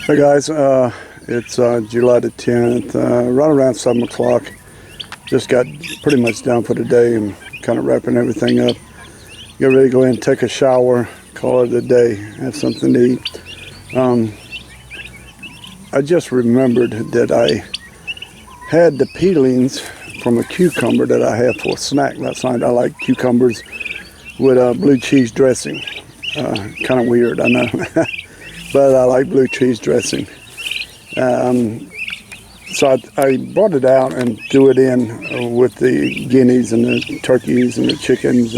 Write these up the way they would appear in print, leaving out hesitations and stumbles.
Hey guys, it's July the 10th, right around 7 o'clock. Just got pretty much done for the day and kind of wrapping everything up. Get ready to go in and take a shower, call it a day, have something to eat. I just remembered that I had the peelings from a cucumber that I had for a snack last night. I like cucumbers with blue cheese dressing. Kind of weird, I know. But I like blue cheese dressing. So I brought it out and threw it in with the guineas and the turkeys and the chickens,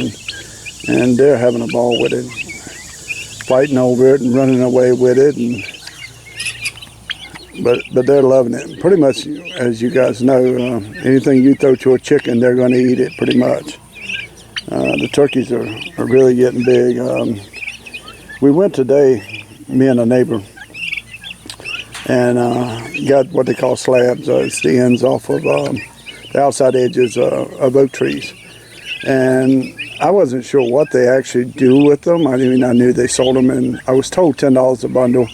and they're having a ball with it, fighting over it and running away with it. But they're loving it. Pretty much, as you guys know, anything you throw to a chicken, they're going to eat it pretty much. The turkeys are really getting big. We went today, me and a neighbor, and got what they call slabs. It's the ends off of the outside edges of oak trees. And I wasn't sure what they actually do with them. I knew they sold them, and I was told $10 a bundle.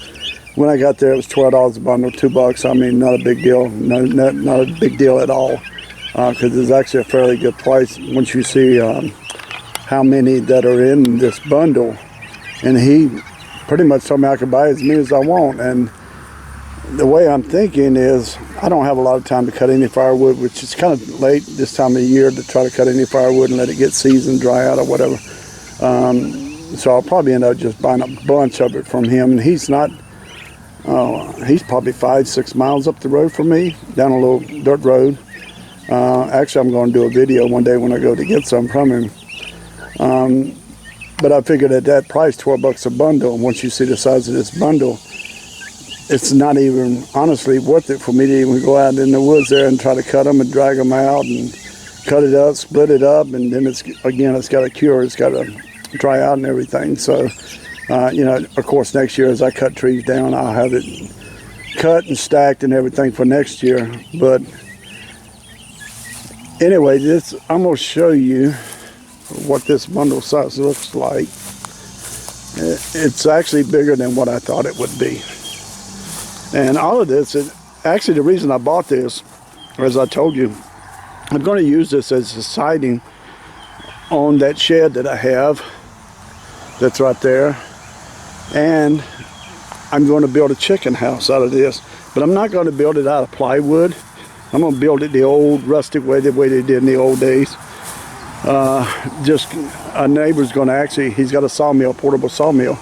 When I got there, it was $12 a bundle, $2. I mean, not a big deal, not a big deal at all, because it's actually a fairly good price once you see how many that are in this bundle. And he pretty much told me I could buy as many as I want. And the way I'm thinking is I don't have a lot of time to cut any firewood, which is kind of late this time of the year to try to cut any firewood and let it get seasoned, dry out or whatever. So I'll probably end up just buying a bunch of it from him. And he's not, he's probably 5-6 miles up the road from me, down a little dirt road. Actually, I'm going to do a video one day when I go to get some from him. But I figured at that price, $12 a bundle, and once you see the size of this bundle, it's not even honestly worth it for me to even go out in the woods there and try to cut them and drag them out and cut it up, split it up, and then it's got to cure, it's got to dry out and everything. So, of course, next year as I cut trees down, I'll have it cut and stacked and everything for next year. But anyway, I'm going to show you what this bundle size looks like. It's actually bigger than what I thought it would be. And all of this, actually the reason I bought this, as I told you, I'm going to use this as a siding on that shed that I have that's right there. And I'm going to build a chicken house out of this. But I'm not going to build it out of plywood. I'm going to build it the old rustic way, the way they did in the old days. Just a neighbor's going to he's got a sawmill, portable sawmill,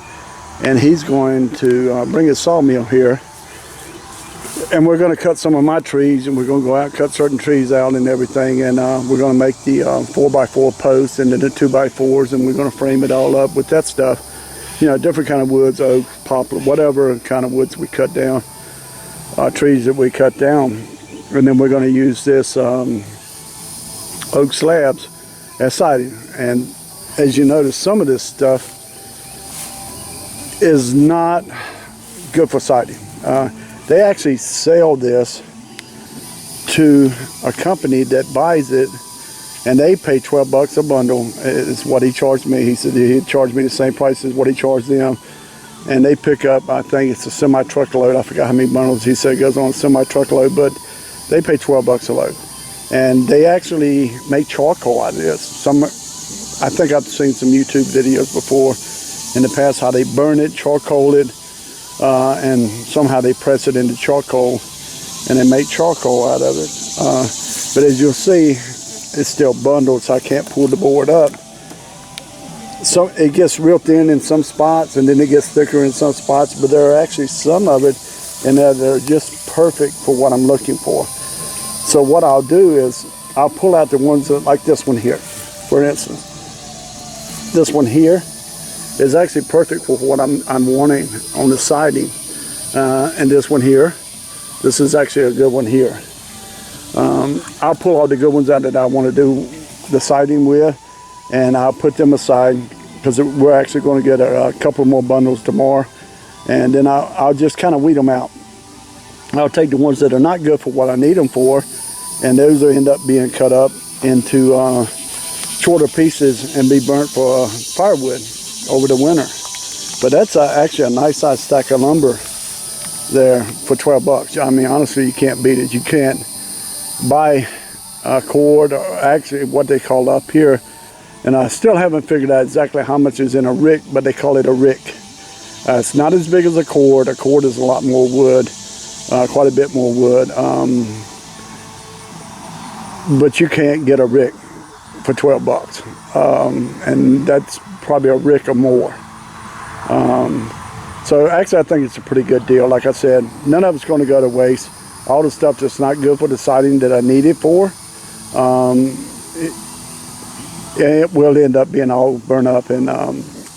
and he's going to bring his sawmill here, and we're going to cut some of my trees, and we're going to go out and cut certain trees out and everything, and we're going to make the 4x4 posts and then the 2x4s, and we're going to frame it all up with that stuff, different kind of woods, oak, poplar, whatever kind of woods we cut down, trees that we cut down. And then we're going to use this oak slabs as siding. And as you notice, some of this stuff is not good for siding. They actually sell this to a company that buys it, and they pay $12 a bundle. It's what he charged me. He said he'd charge me the same price as what he charged them. And they pick up, I think it's a semi-truckload. I forgot how many bundles he said goes on a semi-truckload, but they pay $12 a load. And they actually make charcoal out of this. I think I've seen some YouTube videos before in the past how they burn it, charcoal it, and somehow they press it into charcoal and they make charcoal out of it. But as you'll see, it's still bundled, so I can't pull the board up. So it gets real thin in some spots, and then it gets thicker in some spots, but there are actually some of it in there that are just perfect for what I'm looking for. So what I'll do is I'll pull out the ones that, like this one here, for instance. This one here is actually perfect for what I'm wanting on the siding. And this one here, this is actually a good one here. I'll pull all the good ones out that I want to do the siding with, and I'll put them aside because we're actually going to get a couple more bundles tomorrow. And then I'll just kind of weed them out. I'll take the ones that are not good for what I need them for, and those will end up being cut up into shorter pieces and be burnt for firewood over the winter. But that's actually a nice size stack of lumber there for 12 bucks. I mean, honestly, you can't beat it. You can't buy a cord, or actually what they call up here, and I still haven't figured out exactly how much is in a rick, but they call it a rick. It's not as big as a cord. A cord is a lot more wood, quite a bit more wood. But you can't get a rick for 12 bucks. And that's probably a rick or more. So actually I think it's a pretty good deal. Like I said, none of it's going to go to waste. All the stuff that's not good for the siding that I need it for, it will end up being all burnt up and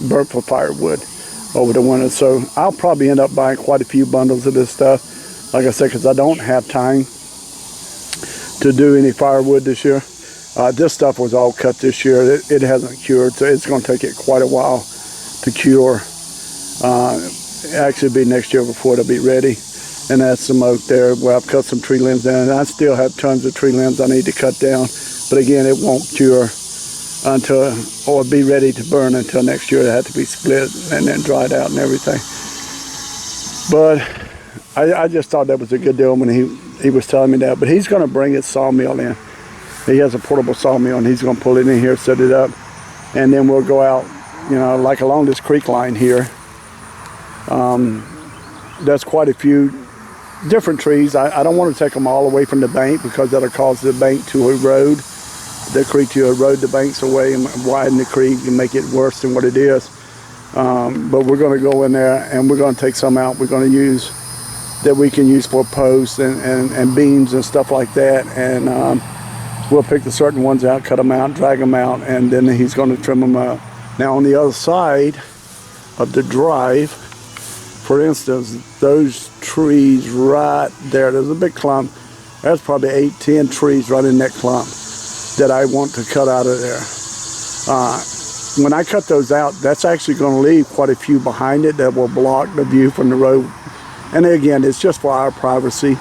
burnt for firewood over the winter. So I'll probably end up buying quite a few bundles of this stuff, like I said, because I don't have time to do any firewood this year. This stuff was all cut this year. It hasn't cured, so it's going to take it quite a while to cure. Actually be next year before it'll be ready. And that's some oak there where I've cut some tree limbs down. And I still have tons of tree limbs I need to cut down. But again, it won't cure until, or be ready to burn until next year. It had to be split and then dried out and everything. But I just thought that was a good deal when he was telling me that. But he's going to bring his sawmill in. He has a portable sawmill, and he's going to pull it in here, set it up, and then we'll go out, you know, like along this creek line here. There's quite a few different trees. I don't want to take them all away from the bank because that'll cause the bank to erode, the creek to erode the banks away and widen the creek and make it worse than what it is. But we're going to go in there and we're going to take some out. We're going to use that we can use for posts and beams and stuff like that. And we'll pick the certain ones out, cut them out, drag them out, and then he's going to trim them up. Now on the other side of the drive, for instance, those trees right there, there's a big clump. There's probably 8-10 trees right in that clump that I want to cut out of there. When I cut those out, that's actually going to leave quite a few behind it that will block the view from the road. And again, it's just for our privacy.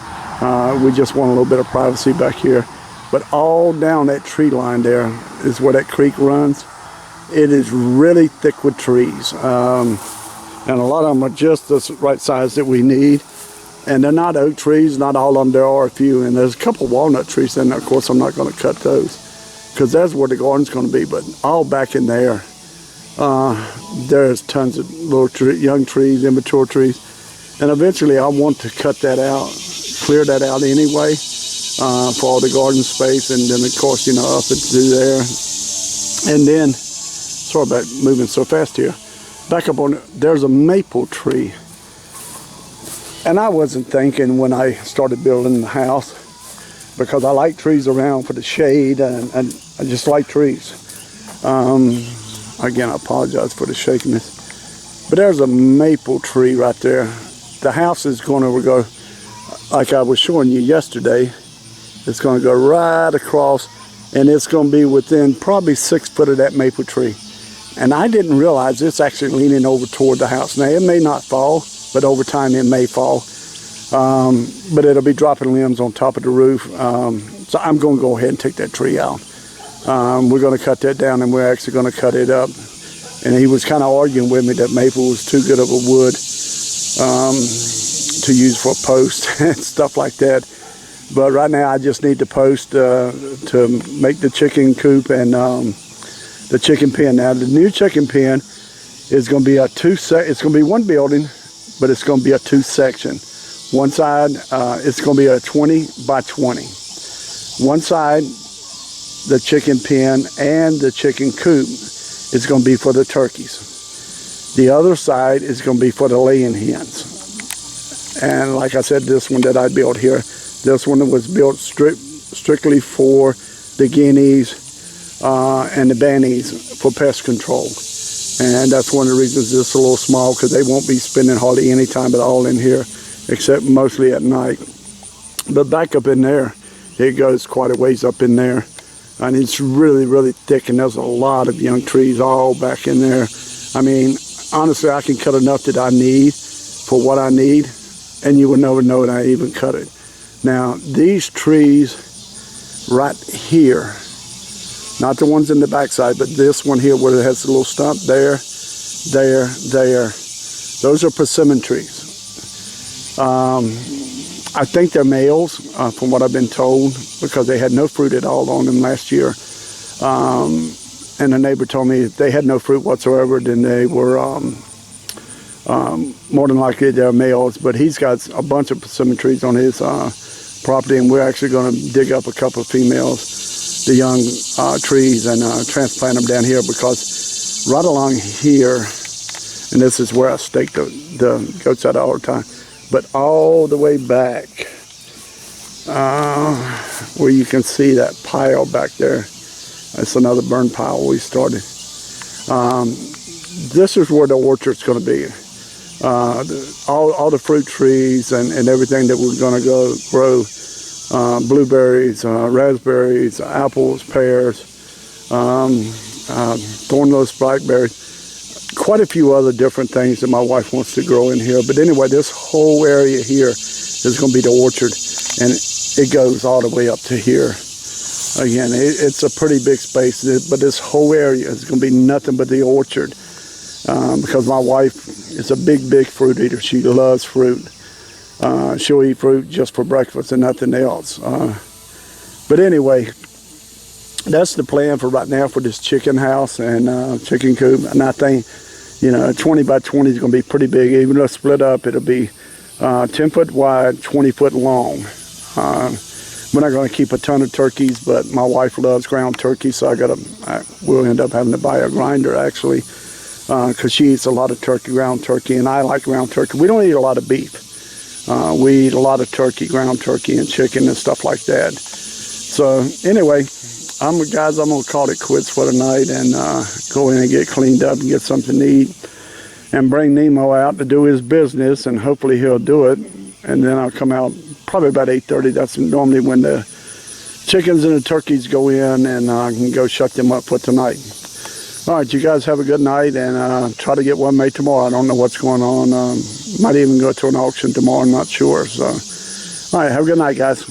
We just want a little bit of privacy back here. But all down that tree line there is where that creek runs. It is really thick with trees. And a lot of them are just the right size that we need. And they're not oak trees, not all of them. There are a few, and there's a couple walnut trees in there. Of course, I'm not going to cut those because that's where the garden's going to be. But all back in there, there's tons of little young trees, immature trees. And eventually I want to cut that out, clear that out anyway, for all the garden space. And then of course, you know, up and through there. And then, sorry about moving so fast here. Back up on, there's a maple tree. And I wasn't thinking when I started building the house, because I like trees around for the shade, and I just like trees. Again, I apologize for the shakiness. But there's a maple tree right there. The house is going to go, like I was showing you yesterday, it's going to go right across, and it's going to be within probably 6 foot of that maple tree. And I didn't realize it's actually leaning over toward the house. Now, it may not fall, but over time it may fall. But it'll be dropping limbs on top of the roof. So I'm going to go ahead and take that tree out. We're going to cut that down, and we're actually going to cut it up. And he was kind of arguing with me that maple was too good of a wood to use for posts and stuff like that. But right now I just need the post to make the chicken coop and the chicken pen. Now the new chicken pen is going to be it's going to be one building, but it's going to be a 2-section. One side, it's going to be a 20 by 20. One side, the chicken pen and the chicken coop is going to be for the turkeys. The other side is going to be for the laying hens. And like I said, this one that I built here, this one was built strictly for the guineas and the bannies for pest control. And that's one of the reasons it's a little small, because they won't be spending hardly any time at all in here, except mostly at night. But back up in there, it goes quite a ways up in there. And it's really, really thick, and there's a lot of young trees all back in there. I mean, honestly, I can cut enough that I need for what I need, and you would never know that I even cut it. Now, these trees right here, not the ones in the backside, but this one here where it has a little stump there, those are persimmon trees. I think they're males, from what I've been told, because they had no fruit at all on them last year. And the neighbor told me if they had no fruit whatsoever, then they were more than likely they're males. But he's got a bunch of persimmon trees on his property, and we're actually going to dig up a couple of females, the young trees, and transplant them down here, because right along here, and this is where I stake the goats out all the time, but all the way back, where you can see that pile back there, that's another burn pile we started. This is where the orchard's going to be. All the fruit trees and everything that we're going to go grow, blueberries, raspberries, apples, pears, thornless blackberries, quite a few other different things that my wife wants to grow in here. But anyway, this whole area here is going to be the orchard, and it goes all the way up to here. Again, it's a pretty big space, but this whole area is going to be nothing but the orchard, because my wife is a big fruit eater. She loves fruit. She'll eat fruit just for breakfast and nothing else. But anyway, that's the plan for right now for this chicken house and chicken coop. And I think, 20 by 20 is going to be pretty big. Even though split up, it'll be 10 foot wide, 20 foot long. We're not going to keep a ton of turkeys, but my wife loves ground turkey, so we'll end up having to buy a grinder, actually, because she eats a lot of ground turkey, and I like ground turkey. We don't eat a lot of beef. We eat a lot of turkey, ground turkey, and chicken and stuff like that. So anyway, guys, I'm going to call it quits for tonight and go in and get cleaned up and get something to eat and bring Nemo out to do his business, and hopefully he'll do it. And then I'll come out probably about 8:30. That's normally when the chickens and the turkeys go in, and I can go shut them up for tonight. All right, you guys have a good night, and try to get one made tomorrow. I don't know what's going on. Might even go to an auction tomorrow. I'm not sure. So, all right, have a good night, guys.